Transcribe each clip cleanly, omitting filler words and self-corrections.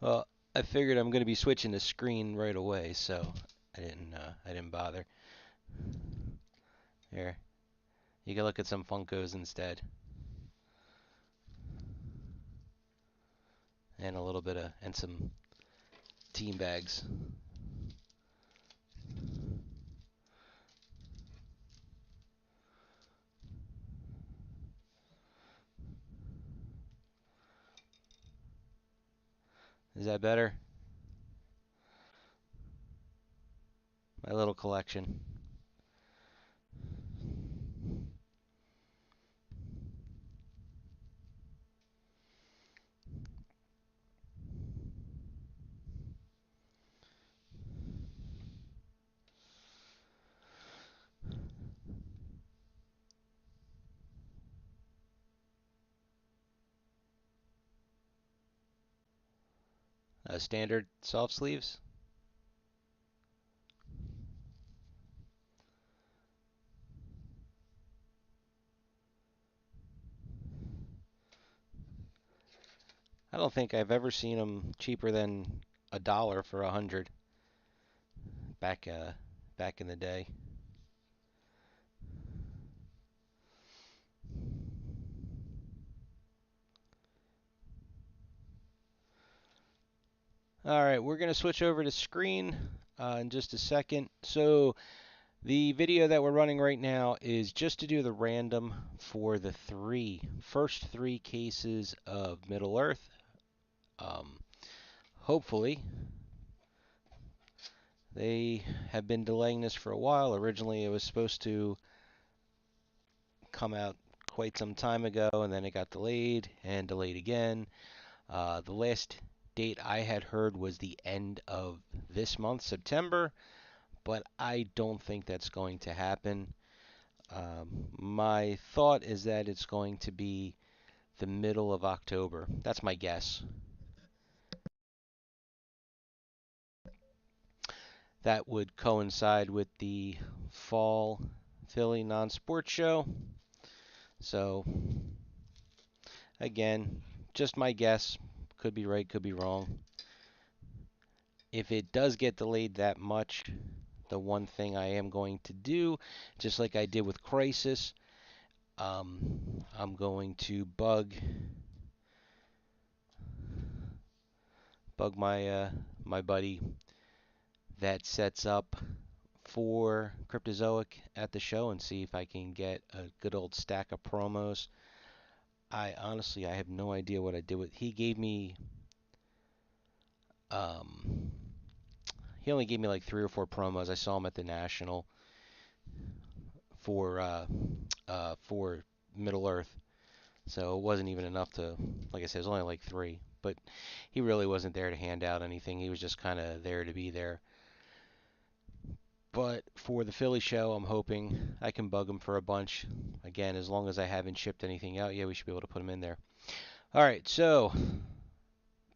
Well, I figured I'm going to be switching the screen right away, so I didn't bother. Here, you can look at some Funkos instead, and a little bit of and some team bags. Is that better? My little collection. Standard soft sleeves. I don't think I've ever seen them cheaper than $1 for 100 back back in the day. All right, we're going to switch over to screen in just a second. So the video that we're running right now is just to do the random for the first three cases of Middle Earth. Um, Hopefully, they have been delaying this for a while. Originally, it was supposed to come out quite some time ago, and then it got delayed and delayed again. The last date I had heard was the end of this month, September, but I don't think that's going to happen. My thought is that it's going to be the middle of October. That's my guess. That would coincide with the fall Philly non-sports show. So, again, just my guess. Could be right, could be wrong. If it does get delayed that much, the one thing I am going to do, just like I did with Crisis, I'm going to bug my buddy that sets up for Cryptozoic at the show and see if I can get a good old stack of promos. I have no idea what I did with. Um, he only gave me like 3 or 4 promos. I saw him at the National for for Middle Earth, so it wasn't even enough to. Like I said, it was only like 3, but he really wasn't there to hand out anything. He was just kind of there to be there. But for the Philly show, I'm hoping I can bug him for a bunch. Again, as long as I haven't shipped anything out, yeah, we should be able to put him in there. All right, so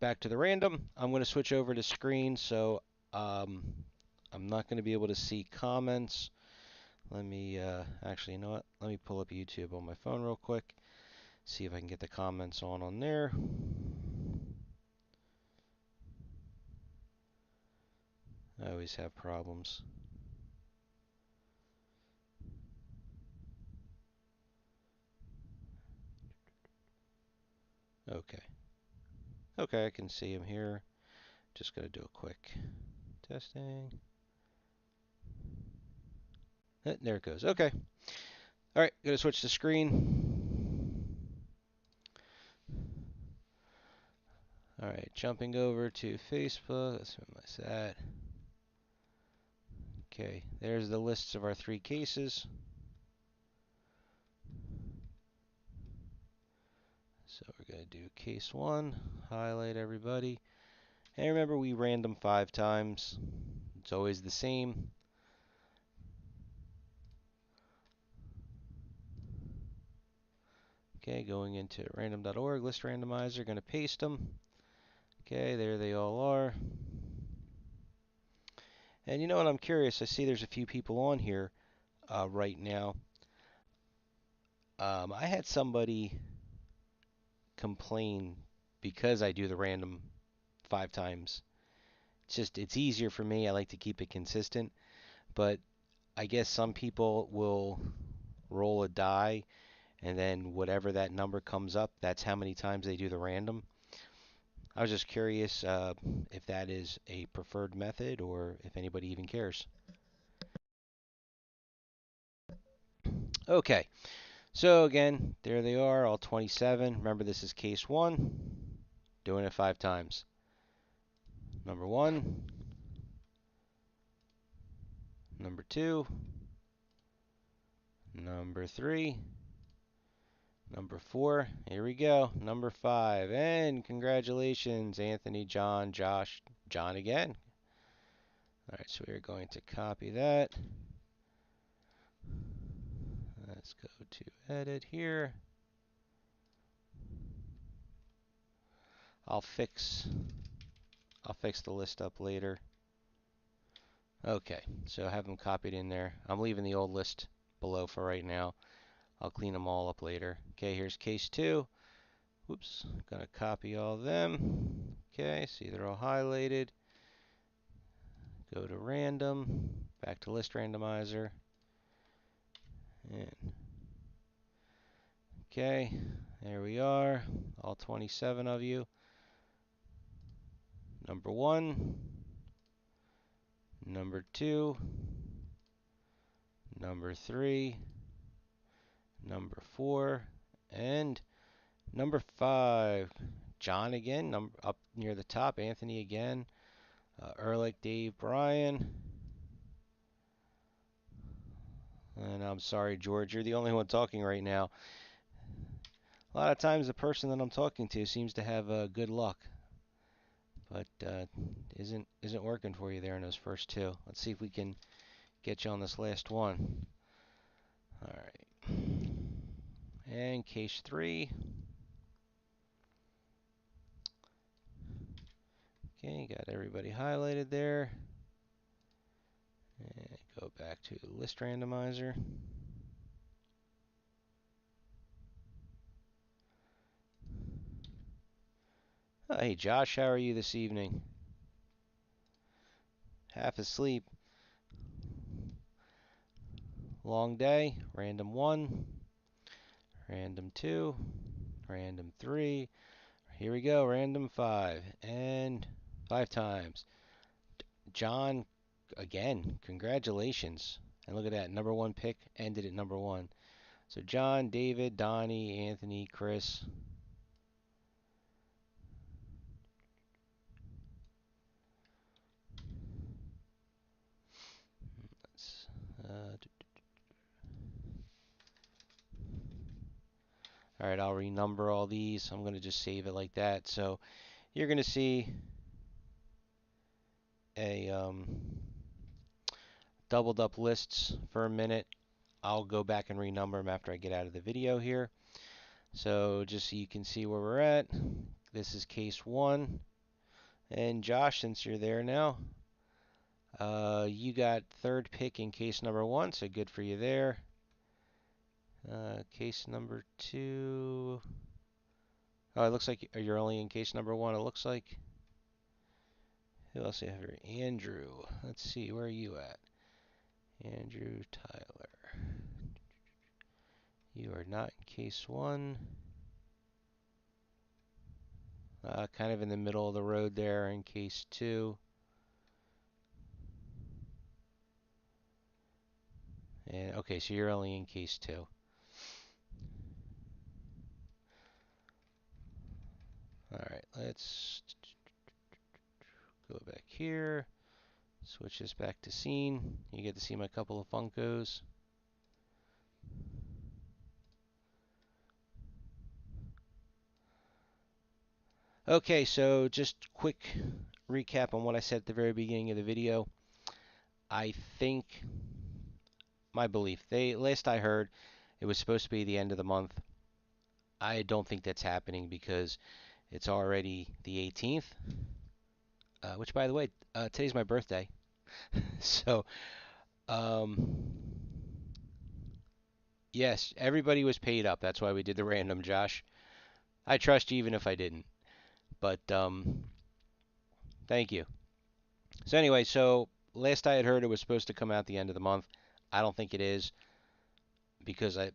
back to the random. I'm going to switch over to screen, so um, I'm not going to be able to see comments. Let me actually, you know what? Let me pull up YouTube on my phone real quick. See if I can get the comments on there. I always have problems. Okay. Okay, I can see him here. Just going to do a quick testing. There it goes. Okay. All right, going to switch the screen. All right, jumping over to Facebook. Let's minimize that. Okay, there's the lists of our 3 cases. So we're going to do case 1, highlight everybody. And remember, we random 5 times. It's always the same. Okay, going into random.org, list randomizer, going to paste them. Okay, there they all are. And you know what, I'm curious. I see there's a few people on here right now. I had somebody complain because I do the random 5 times. It's easier for me. I like to keep it consistent, but I guess some people will roll a die and then whatever that number comes up, that's how many times they do the random. I was just curious if that is a preferred method or if anybody even cares. Okay, so again, there they are, all 27. Remember, this is case one, doing it 5 times. Number one, number two, number three, number four. Here we go, number five. And congratulations, Anthony, John, Josh, John again. All right, so we're going to copy that. Let's go to edit here. I'll fix the list up later. Okay, so I have them copied in there. I'm leaving the old list below for right now. I'll clean them all up later. Okay, here's case two. Whoops, gonna copy all of them. Okay, see they're all highlighted. Go to random, back to list randomizer. And okay, there we are, all 27 of you. Number one, number two, number three, number four, and number five. John again, up near the top. Anthony again. Ehrlich, Dave, Brian. And I'm sorry, George, you're the only one talking right now. A lot of times the person that I'm talking to seems to have good luck, but isn't working for you there in those first two. Let's see if we can get you on this last one. All right. And case three. Okay, got everybody highlighted there. And go back to list randomizer. Oh, hey, Josh, how are you this evening? Half asleep. Long day. Random 1, random 2, random 3. Here we go, random 5. And 5 times. John, again, congratulations. And look at that, number 1 pick ended at number 1. So John, David, Donnie, Anthony, Chris. Uh, all right, I'll renumber all these. I'm going to just save it like that. So you're going to see a doubled up lists for a minute. I'll go back and renumber them after I get out of the video here. So just so you can see where we're at, this is case 1. And Josh, since you're there now, you got third pick in case number 1, so good for you there. Case number 2. Oh, it looks like you're only in case number 1, it looks like. Who else do you have here? Andrew. Let's see, where are you at? Andrew Tyler. You are not in case 1. Kind of in the middle of the road there in case 2. And okay, so you're only in case 2. Alright, let's go back here. Switch this back to scene. You get to see my couple of Funkos. Okay, so just quick recap on what I said at the very beginning of the video. I think, my belief, last I heard, it was supposed to be the end of the month. I don't think that's happening because it's already the 18th, which, by the way, today's my birthday. So, yes, everybody was paid up. That's why we did the random, Josh. I trust you even if I didn't. But thank you. So anyway, so last I had heard it was supposed to come out the end of the month. I don't think it is because I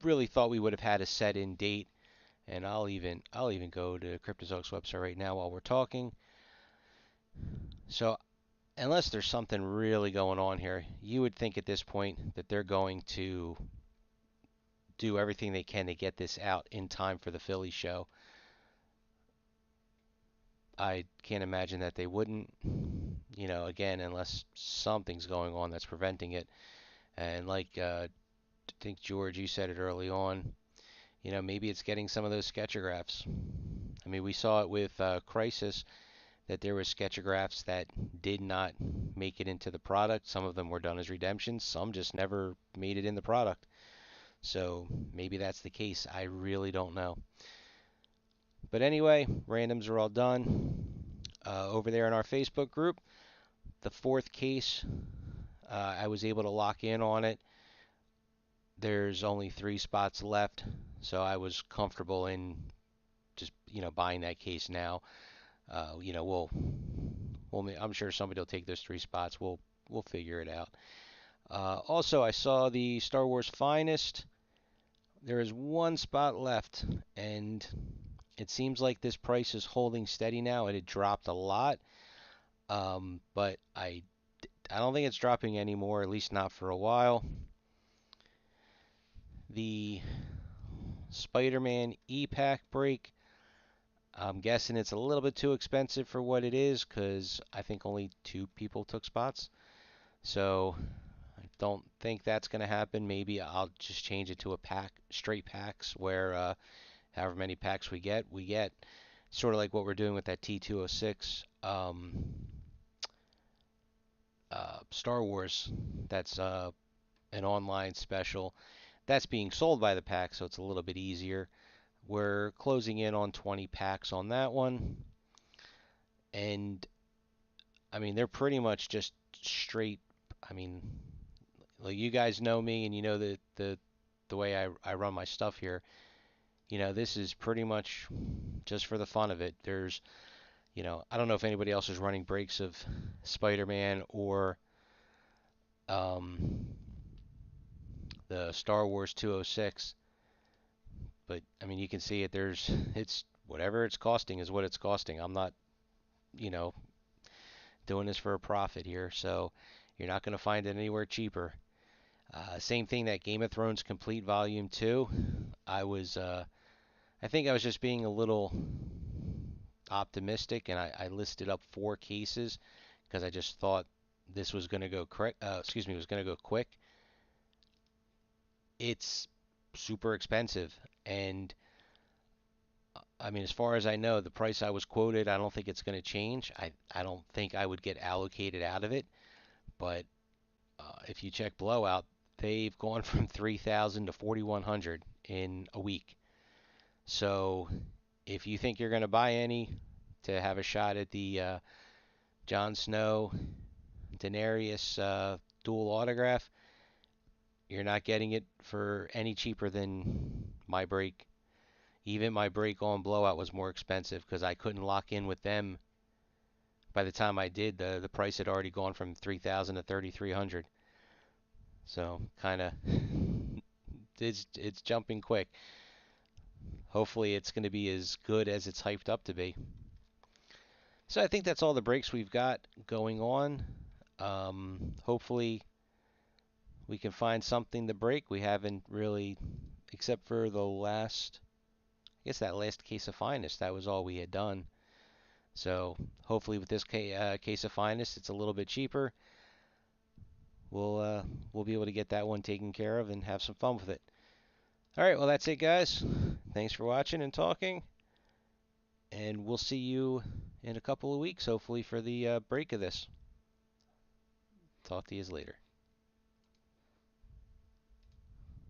really thought we would have had a set in date. And I'll even go to Cryptozoic's website right now while we're talking. So unless there's something really going on here, you would think at this point that they're going to do everything they can to get this out in time for the Philly show. I can't imagine that they wouldn't, again, unless something's going on that's preventing it. And like I think George, you said it early on, maybe it's getting some of those sketchographs. I mean, we saw it with Crisis that there were sketchographs that did not make it into the product. Some of them were done as redemptions. Some just never made it in the product. So maybe that's the case. I really don't know. But anyway, randoms are all done. Over there in our Facebook group, the fourth case, I was able to lock in on it. There's only 3 spots left, so I was comfortable in just buying that case now. I'm sure somebody will take those 3 spots. We'll figure it out. Also, I saw the Star Wars Finest. There is 1 spot left, and it seems like this price is holding steady now. It had dropped a lot, but I don't think it's dropping anymore, at least not for a while. The Spider-Man E-Pack break, I'm guessing it's a little bit too expensive for what it is because I think only 2 people took spots. So I don't think that's going to happen. Maybe I'll just change it to a pack, straight packs, where however many packs we get. Sort of like what we're doing with that T206 Star Wars. That's an online special. That's being sold by the pack, so it's a little bit easier. We're closing in on 20 packs on that one. And I mean, they're pretty much just straight. I mean, like you guys know me and you know the way I run my stuff here. This is pretty much just for the fun of it. I don't know if anybody else is running breaks of Spider-Man or um, the Star Wars 206, but I mean, you can see it. It's whatever it's costing is what it's costing. I'm not, you know, doing this for a profit here, so you're not going to find it anywhere cheaper. Same thing that Game of Thrones Complete Volume 2. I think I was just being a little optimistic, and I listed up 4 cases because I just thought this was going to go quick. Was going to go quick. It's super expensive, and I mean, as far as I know, the price I was quoted, I don't think it's going to change. I don't think I would get allocated out of it, but if you check Blowout, they've gone from 3,000 to 4,100 in a week. So if you think you're going to buy any to have a shot at the Jon Snow Daenerys dual autograph, you're not getting it for any cheaper than my break. Even my break on Blowout was more expensive because I couldn't lock in with them. By the time I did, the price had already gone from 3,000 to 3,300. So kind of it's jumping quick. Hopefully it's going to be as good as it's hyped up to be. So I think that's all the breaks we've got going on. Hopefully we can find something to break. We haven't really, except for I guess that last case of Finest, that was all we had done. So hopefully with this case of Finest, it's a little bit cheaper. We'll be able to get that one taken care of and have some fun with it. All right, well that's it, guys. Thanks for watching and talking, and we'll see you in a couple of weeks, hopefully for the break of this. Talk to you later.